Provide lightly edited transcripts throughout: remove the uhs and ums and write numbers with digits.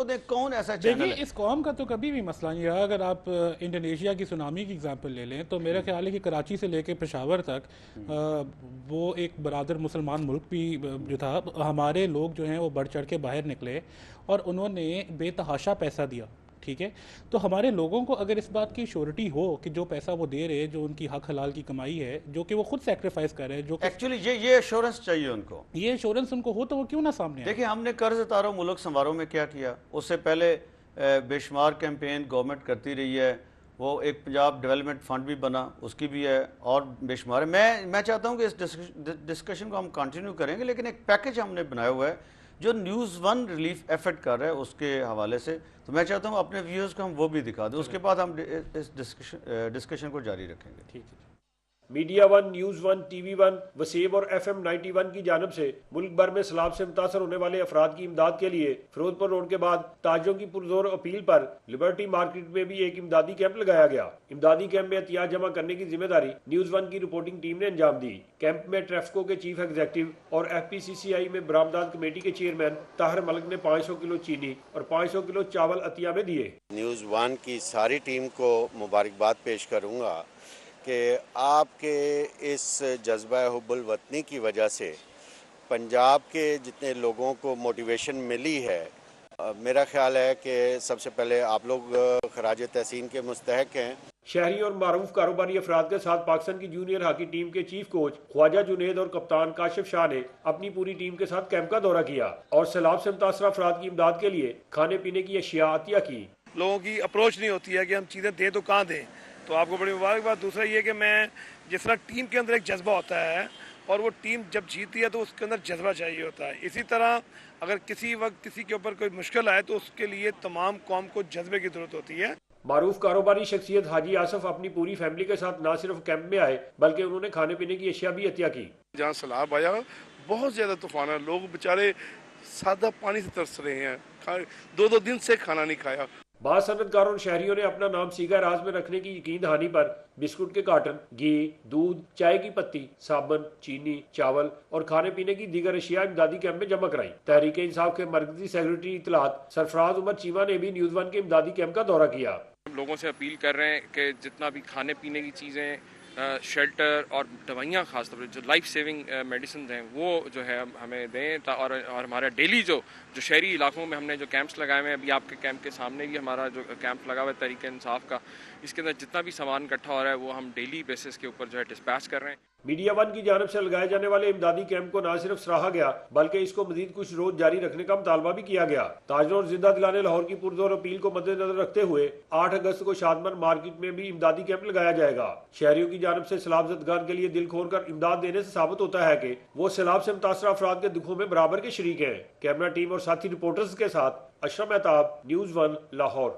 کو دیں, کون ایسا چینل ہے؟ دیکھیے اس قوم کا تو کبھی بھی مسئلہ نہیں رہا. اگر آپ انڈونیشیا کی سونامی کی ایگزامپل لے لیں تو میرا خیال ہے کہ کراچی سے لے کے پشاور تک وہ ایک برادر مسلمان ملک بھی جو تھا, ہمارے لوگ جو ہیں وہ بڑھ چڑھ کے باہر نکلے اور انہوں نے بے تحاشا پیسہ دیا. ٹھیک ہے, تو ہمارے لوگوں کو اگر اس بات کی شیورٹی ہو کہ جو پیسہ وہ دے رہے, جو ان کی حق حلال کی کمائی ہے, جو کہ وہ خود سیکریفائز کر رہے ہیں, جو ایکچولی یہ ایشورنس چاہیے ان کو, یہ ایشورنس ان کو ہو تو وہ کیوں نہ سامنے آئے. دیکھیں ہم نے قرض اتارو ملک سنوارو میں کیا کیا, اس سے پہلے بے شمار کیمپین گورنمنٹ کرتی رہی ہے, وہ ایک پنجاب ڈیولپمنٹ فنڈ بھی بنا, اس کی بھی ہے, اور بے شمار ہے. میں چاہتا ہوں کہ اس ڈسکشن کو ہم کنٹینیو کریں گے, لیکن ایک پیکج ہم نے بنایا ہوا ہے جو نیوز ون ریلیف ایفرٹ کر رہا ہے اس کے حوالے سے, تو میں چاہتا ہوں اپنے ویورز کو ہم وہ بھی دکھا دیں, اس کے بعد ہم اس ڈسکشن کو جاری رکھیں گے. ٹھیک ہے. Media one, news one, T V one, وسیب اور ایف ایم 91 کی جانب سے ملک بھر میں سیلاب سے متاثر ہونے والے افراد کی امداد کے لیے فیروز پور روڈ کے بعد تاجروں کی پرزور اپیل پر لبرٹی مارکیٹ میں بھی ایک امدادی کیمپ لگایا گیا. امدادی کیمپ میں احتیاط جمع کرنے کی ذمہ داری نیوز ون کی رپورٹنگ ٹیم نے انجام دی. کیمپ میں ٹریفکو کے چیف ایگزیکٹو اور ایف پی سی سی آئی میں برآمدات کمیٹی کے چیئرمین طاہر ملک نے 500 کلو چینی اور 500 کلو چاول عطیہ میں دیے. نیوز ون کی ساری ٹیم کو مبارکباد پیش کروں گا کہ آپ کے اس جذبہ حب الوطنی کی وجہ سے پنجاب کے جتنے لوگوں کو موٹیویشن ملی ہے, میرا خیال ہے کہ سب سے پہلے آپ لوگ خراج تحسین کے مستحق ہیں. شہری اور معروف کاروباری افراد کے ساتھ پاکستان کی جونیئر ہاکی ٹیم کے چیف کوچ خواجہ جنید اور کپتان کاشف شاہ نے اپنی پوری ٹیم کے ساتھ کیمپ کا دورہ کیا اور سیلاب سے متاثرہ افراد کی امداد کے لیے کھانے پینے کی اشیاء عطیہ کی. لوگوں کی اپروچ نہیں ہوتی ہے کہ ہم چیزیں دیں تو کہاں دیں, تو آپ کو بڑی مبارکباد. دوسرا یہ کہ میں جس طرح ٹیم کے اندر ایک جذبہ ہوتا ہے اور وہ ٹیم جب جیتی ہے تو اس کے اندر جذبہ چاہیے ہوتا ہے, اسی طرح اگر کسی وقت کسی کے اوپر کوئی مشکل آئے تو اس کے لیے تمام قوم کو جذبے کی ضرورت ہوتی ہے. معروف کاروباری شخصیت حاجی آصف اپنی پوری فیملی کے ساتھ نہ صرف کیمپ میں آئے بلکہ انہوں نے کھانے پینے کی اشیاء بھی عطیہ کی. جہاں سیلاب آیا بہت زیادہ طوفان ہے, لوگ بیچارے سادہ پانی سے ترس رہے ہیں, 2 دن سے کھانا نہیں کھایا. بعض صنعت کاروں اور شہریوں نے اپنا نام سیگا راز میں رکھنے کی یقین دہانی پر بسکٹ کے کارٹن, گھی, دودھ, چائے کی پتی, صابن, چینی, چاول اور کھانے پینے کی دیگر اشیاء امدادی کیمپ میں جمع کرائی. تحریک انصاف کے مرکزی سیکرٹری اطلاعات سرفراز عمر چیمہ نے بھی نیوز ون کے امدادی کیمپ کا دورہ کیا. لوگوں سے اپیل کر رہے ہیں کہ جتنا بھی کھانے پینے کی چیزیں, شیلٹر اور دوائیاں, خاص طور پر جو لائف سیونگ میڈیسنز ہیں وہ جو ہے ہمیں دیں, اور ہمارا ڈیلی جو شہری علاقوں میں ہم نے جو کیمپس لگائے ہوئے ہیں, ابھی آپ کے کیمپ کے سامنے بھی ہمارا جو کیمپ لگا ہوا ہے تحریک انصاف کا, اس کے اندر جتنا بھی سامان اکٹھا ہو رہا ہے وہ ہم ڈیلی بیسس کے اوپر جو ہے ڈسپیچ کر رہے ہیں. میڈیا ون کی جانب سے لگائے جانے والے امدادی کیمپ کو نہ صرف سراہا گیا بلکہ اس کو مزید کچھ روز جاری رکھنے کا مطالبہ بھی کیا گیا. تاجروں اور زندہ دلانے لاہور کی پرزور اپیل کو مد نظر رکھتے ہوئے 8 اگست کو شادمر مارکیٹ میں بھی امدادی کیمپ لگایا جائے گا. شہریوں کی جانب سے سیلاب زدگان کے لیے دل کھول کر امداد دینے سے ثابت ہوتا ہے کہ وہ سیلاب سے متاثرہ افراد کے دکھوں میں برابر کے شریک ہیں. کیمرہ ٹیم اور ساتھی رپورٹرز کے ساتھ Ashraf Mahtab, news one, Lahore.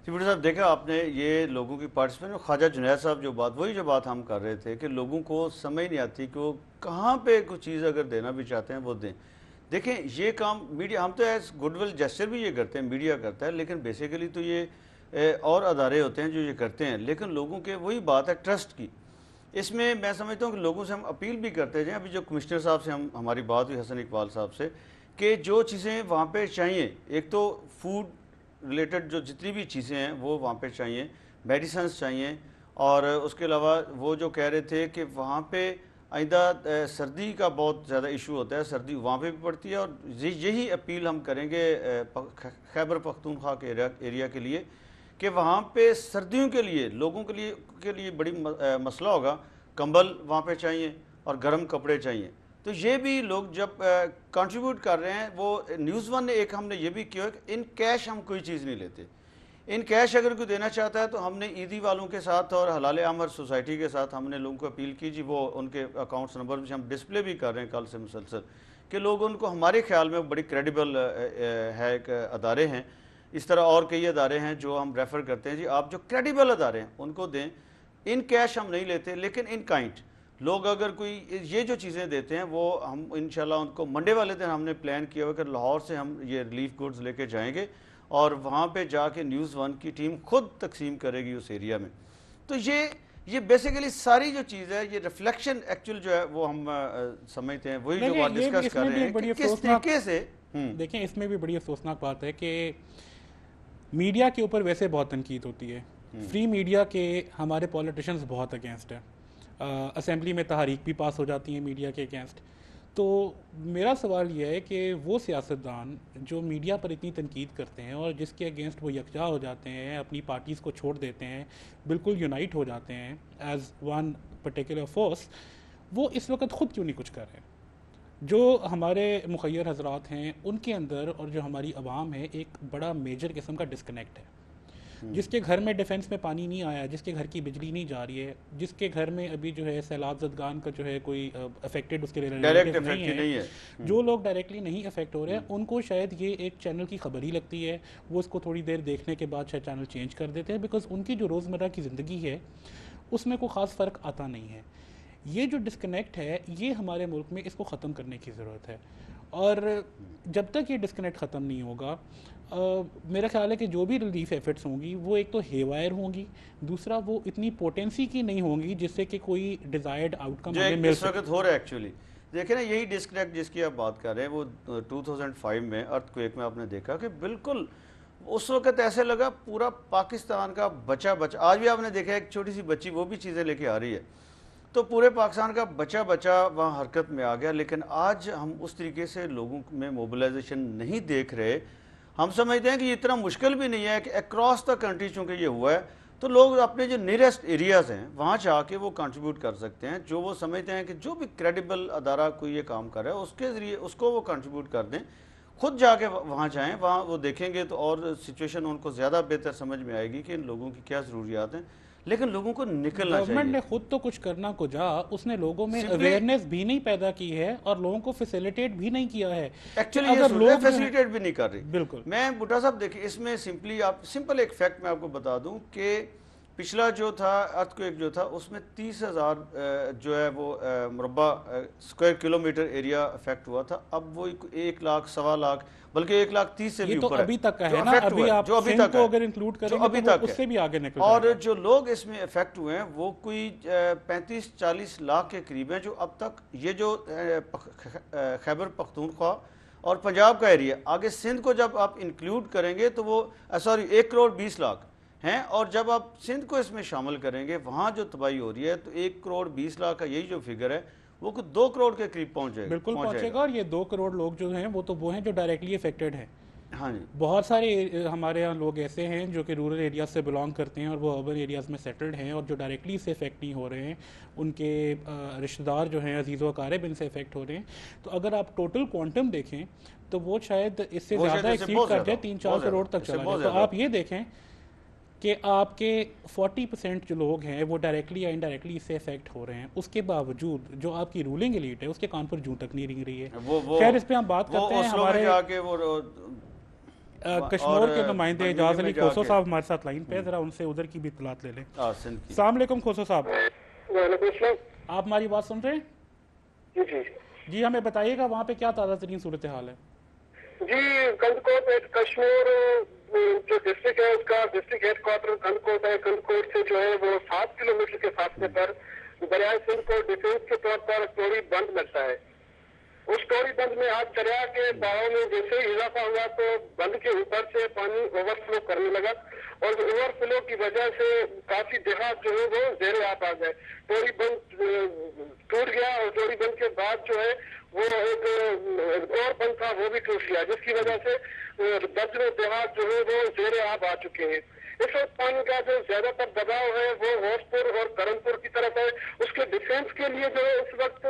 Speed صاحب دیکھا آپ نے یہ لوگوں کی پارٹیسپیشن, خواجہ جنید صاحب جو بات ہم کر رہے تھے کہ لوگوں کو سمجھ نہیں آتی کہ وہ کہاں پہ کوئی چیز اگر دینا بھی چاہتے ہیں وہ دیں. دیکھیں یہ کام میڈیا, ہم تو ایز گڈ ول جیسچر بھی یہ کرتے ہیں, میڈیا کرتا ہے, لیکن بیسیکلی تو یہ اور ادارے ہوتے ہیں جو یہ کرتے ہیں, لیکن لوگوں کے وہی بات ہے ٹرسٹ کی. اس میں میں سمجھتا ہوں کہ لوگوں سے ہم اپیل بھی کرتے ہیں. ابھی جو کمشنر صاحب سے ہماری بات ہوئی, حسن اقبال صاحب سے, کہ جو چیزیں وہاں پہ چاہیے, ایک تو فوڈ ریلیٹڈ جو جتنی بھی چیزیں ہیں وہ وہاں پہ چاہیے, میڈیسنس چاہیے, اور اس کے علاوہ وہ جو کہہ رہے تھے کہ وہاں پہ آئندہ سردی کا بہت زیادہ ایشو ہوتا ہے, سردی وہاں پہ بھی پڑتی ہے, اور یہی اپیل ہم کریں گے خیبر پختونخوا کے ایریا کے لیے کہ وہاں پہ سردیوں کے لیے لوگوں کے لیے بڑی مسئلہ ہوگا. کمبل وہاں پہ چاہیے اور گرم کپڑے چاہیے. تو یہ بھی لوگ جب کنٹریبیوٹ کر رہے ہیں, وہ نیوز ون نے ایک ہم نے یہ بھی کیا کہ ان کیش ہم کوئی چیز نہیں لیتے. ان کیش اگر کوئی دینا چاہتا ہے تو ہم نے عیدی والوں کے ساتھ اور حلال عمر سوسائٹی کے ساتھ ہم نے لوگوں کو اپیل کی, جی وہ ان کے اکاؤنٹس نمبر بھی ہم ڈسپلے بھی کر رہے ہیں کل سے مسلسل, کہ لوگ ان کو, ہمارے خیال میں بڑی کریڈیبل ہے ایک ادارے ہیں. اس طرح اور کئی ادارے ہیں جو ہم ریفر کرتے ہیں, جی آپ جو کریڈیبل ادارے ہیں ان کو دیں. ان کیش ہم نہیں لیتے, لیکن ان کائنڈ لوگ اگر کوئی یہ جو چیزیں دیتے ہیں وہ ہم انشاءاللہ ان کو منڈے والے دن ہم نے پلان کیا ہوا کہ لاہور سے ہم یہ ریلیف گوڈز لے کے جائیں گے اور وہاں پہ جا کے نیوز ون کی ٹیم خود تقسیم کرے گی اس ایریا میں. تو یہ بیسیکلی ساری جو چیز ہے, یہ ریفلیکشن ایکچوئل جو ہے وہ ہم سمجھتے ہیں, وہی جو بات ڈسکس کر رہے ہیں کہ کس طریقے سے دیکھیں اس میں بھی بڑی افسوسناک بات ہے کہ میڈیا کے اوپر ویسے بہت تنقید ہوتی ہے، فری میڈیا کے ہمارے پولیٹیشنز بہت اگینسٹ ہیں، اسمبلی میں تحریک بھی پاس ہو جاتی ہیں میڈیا کے اگینسٹ. تو میرا سوال یہ ہے کہ وہ سیاستدان جو میڈیا پر اتنی تنقید کرتے ہیں اور جس کے اگینسٹ وہ یکجا ہو جاتے ہیں، اپنی پارٹیز کو چھوڑ دیتے ہیں، بالکل یونائٹ ہو جاتے ہیں ایز ون پرٹیکولر فورس، وہ اس وقت خود کیوں نہیں کچھ کر رہے؟ جو ہمارے مخیر حضرات ہیں ان کے اندر اور جو ہماری عوام ہے، ایک بڑا میجر قسم کا ڈسکنیکٹ ہے. جس کے گھر میں ڈیفنس میں پانی نہیں آیا، جس کے گھر کی بجلی نہیں جا رہی ہے، جس کے گھر میں ابھی جو ہے سیلاب زدگان کا جو ہے کوئی افیکٹڈ اس کے لیے نہیں ہے، جو لوگ ڈائریکٹلی نہیں افیکٹ ہو رہے ہیں ان کو شاید یہ ایک چینل کی خبر ہی لگتی ہے، وہ اس کو تھوڑی دیر دیکھنے کے بعد شاید چینل چینج کر دیتے ہیں، بیکاز ان کی جو روزمرہ کی زندگی ہے اس میں کوئی خاص فرق آتا نہیں ہے. یہ جو ڈسکنیکٹ ہے یہ ہمارے ملک میں اس کو ختم کرنے کی ضرورت ہے، اور جب تک یہ ڈسکنیکٹ ختم نہیں ہوگا میرا خیال ہے کہ جو بھی ریلیف ایفرٹس ہوں گی وہ ایک تو ہی وائر ہوں گی، دوسرا وہ اتنی پوٹینسی کی نہیں ہوں گی جس سے کہ کوئی ڈیزائرڈ آؤٹ کم ہمیں مل سکے. اس وقت ہو رہا ہے ایکچولی. دیکھیں نا یہی ڈسکنیکٹ جس کی آپ بات کر رہے ہیں وہ 2005 میں ارتھ کویک میں آپ نے دیکھا کہ بالکل اس وقت ایسے لگا پورا پاکستان کا بچہ آج بھی آپ نے دیکھا ایک چھوٹی سی بچی وہ بھی چیزیں لے کے آ رہی ہے، تو پورے پاکستان کا بچہ وہاں حرکت میں آ گیا. لیکن آج ہم اس طریقے سے لوگوں میں موبلائزیشن نہیں دیکھ رہے. ہم سمجھتے ہیں کہ یہ اتنا مشکل بھی نہیں ہے کہ اکراس دا کنٹری چونکہ یہ ہوا ہے تو لوگ اپنے جو نیئرسٹ ایریاز ہیں وہاں جا کے وہ کنٹریبیوٹ کر سکتے ہیں. جو وہ سمجھتے ہیں کہ جو بھی کریڈیبل ادارہ کوئی یہ کام کر رہا ہے اس کے ذریعے اس کو وہ کنٹریبیوٹ کر دیں، خود جا کے وہاں جائیں، وہاں وہ دیکھیں گے تو اور سچویشن ان کو زیادہ بہتر سمجھ میں آئے گی کہ ان لوگوں کی کیا ضروریات ہیں. لیکن لوگوں کو نکلنا چاہیے. گورنمنٹ نے خود تو کچھ کرنا کو جا، اس نے لوگوں میں اویئرنیس بھی نہیں پیدا کی ہے اور لوگوں کو فیسیلیٹیٹ بھی نہیں کیا ہے. ایکچولی یہ لوگ فیسیلیٹیٹ بھی نہیں کر رہی. بالکل. میں بھٹا صاحب دیکھیں اس میں سمپل ایک فیکٹ میں آپ کو بتا دوں کہ پچھلا جو تھا ارتھ کویک جو تھا اس میں 30,000 جو ہے وہ مربع اسکوائر کلومیٹر ایریا افیکٹ ہوا تھا. اب وہ 1 لاکھ 1.25 لاکھ بلکہ 1,30,000 سے بھی اوپر ہے. یہ تو ابھی تک کا ہے نا، ابھی آپ سندھ کو اگر انکلوڈ کریں گے تو اس سے بھی آگے نکل جائے گا. اور جو لوگ اس میں افیکٹ ہوئے ہیں وہ کوئی 35-40 لاکھ کے قریب ہیں جو اب تک یہ جو خیبر پختونخوا اور پنجاب کا ایریا، آگے سندھ کو جب آپ انکلوڈ کریں گے تو وہ 1 کروڑ 20 لاکھ ہیں، اور جب آپ سندھ کو اس میں شامل کریں گے وہاں جو تباہی ہو رہی ہے تو 1 کروڑ 20 لاکھ کا یہی جو فگر ہے وہ 2 کروڑ کے قریب پہنچ جائے گا. بالکل پہنچے گا. اور یہ 2 کروڑ لوگ جو ہیں وہ تو وہ ہیں جو ڈائریکٹلی افیکٹڈ ہیں. ہاں جی. بہت سارے ہمارے یہاں لوگ ایسے ہیں جو کہ رورل ایریاز سے بلانگ کرتے ہیں اور وہ اربن ایریاز میں سیٹلڈ ہیں اور جو ڈائریکٹلی اس سے افیکٹ نہیں ہو رہے ہیں، ان کے رشتہ دار جو ہیں عزیز و اقارب ان سے افیکٹ ہو رہے ہیں. تو اگر آپ ٹوٹل کوانٹم دیکھیں تو وہ شاید اس سے زیادہ ایکسیڈ کر جائے، 3-4 کروڑ تک چلا جائے. تو آپ یہ دیکھیں کہ آپ کے 40% جو لوگ ہیں وہ ڈائریکٹلی یا انڈائریکٹلی اس سے افیکٹ ہو رہے ہیں. اس کے باوجود جو آپ کی رولنگ ایلیٹ ہے اس کے کان پر جوں تک نہیں رنگ رہی ہے. خیر اس پہ ہم بات کرتے ہیں. ہمارے کشمور کے نمائندے اعجاز علی کھوسو صاحب ہمارے ساتھ لائن پہ، ذرا ان سے ادھر کی بھی اطلاعات لے لیں. السلام علیکم کھوسو صاحب. وعلیکم السلام. آپ ہماری بات سن رہے ہیں؟ جی ہمیں بتائیے گا وہاں پہ کیا تازہ ترین صورتحال ہے؟ جی گندکوٹ کشمیر جو ڈسٹرکٹ ہے اس کا ڈسٹرکٹ ہیڈ کوارٹر گندکوٹ ہے. گندکوٹ سے جو ہے وہ 7 کلومیٹر کے فاصلے پر دریائے سندھ کو ڈیفینس کے طور پر ٹوری بند لگتا ہے. اس ٹوری بند میں آج دریا کے بہاؤ میں جیسے اضافہ ہوا تو بند کے اوپر سے پانی اوور فلو کرنے لگا اور اوور فلو کی وجہ سے کافی دیہات جو ہے وہ زیر آب آ گئے. ٹوری بند ٹوٹ گیا اور ٹوری بند کے بعد جو ہے وہ ایک اور بند تھا وہ بھی ٹوٹ گیا، جس کی وجہ سے درجنوں دیہات جو ہے وہ زیر آب آ چکے ہیں. اس وقت پانی کا جو زیادہ تر دباؤ ہے وہ ہوس پور اور کرم پور کی طرف ہے. اس کے ڈیفینس کے لیے جو ہے اس وقت